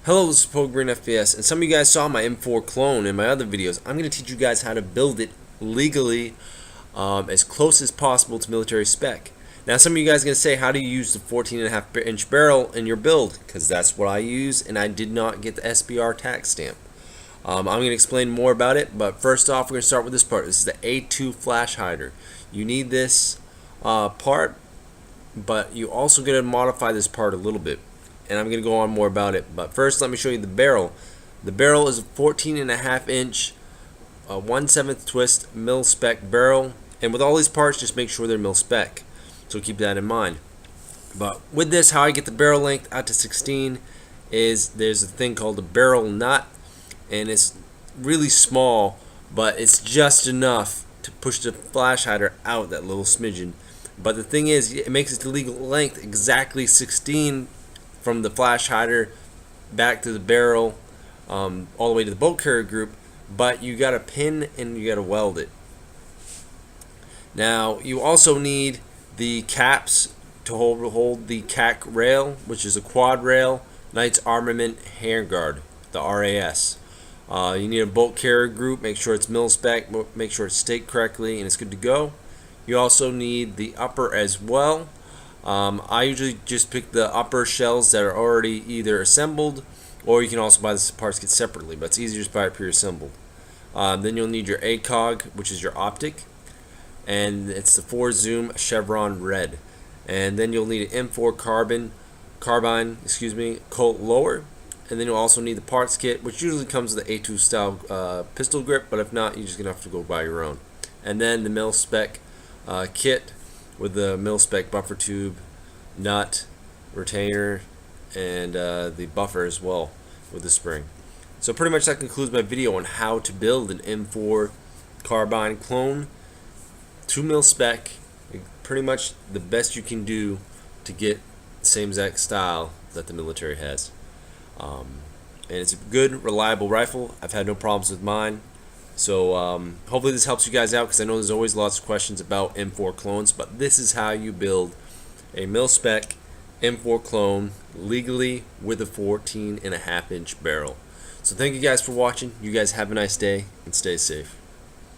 Hello, this is POGMarineFPS, and some of you guys saw my M4 clone in my other videos. I'm going to teach you guys how to build it legally, as close as possible to military spec. Now, some of you guys are going to say, how do you use the 14.5-inch barrel in your build? Because that's what I use, and I did not get the SBR tax stamp. I'm going to explain more about it, but first off, we're going to start with this part. This is the A2 flash hider. You need this part, but you also going to modify this part a little bit. And I'm going to go on more about it, but first let me show you the barrel. The barrel is a 14.5-inch 1/7 twist mil spec barrel, and with all these parts just make sure they're mil spec, so keep that in mind. But with this, how I get the barrel length out to 16 is there's a thing called a barrel nut, and it's really small, but it's just enough to push the flash hider out that little smidgen. But the thing is, it makes its legal length exactly 16 from the flash hider back to the barrel, all the way to the bolt carrier group, but you got to pin and you got to weld it. Now you also need the caps to hold the CAC rail, which is a quad rail Knights Armament handguard, the RAS. You need a bolt carrier group, make sure it's mil spec, make sure it's staked correctly, and it's good to go. You also need the upper as well. I usually just pick the upper shells that are already either assembled, or you can also buy the parts kit separately, but it's easier just buy it pre-assembled. Then you'll need your ACOG, which is your optic, and it's the 4 zoom chevron red. And then you'll need an M4 carbine, Colt lower, and then you'll also need the parts kit, which usually comes with the A2 style pistol grip, but if not, you're just gonna have to go buy your own. And then the mil spec kit with the mil spec buffer tube, nut, retainer, and the buffer as well with the spring. So pretty much that concludes my video on how to build an M4 carbine clone to mil spec. Pretty much the best you can do to get the same exact style that the military has. And it's a good, reliable rifle. I've had no problems with mine. So hopefully this helps you guys out, because I know there's always lots of questions about M4 clones, but this is how you build a mil spec M4 clone legally with a 14.5-inch barrel. So thank you guys for watching. You guys have a nice day and stay safe.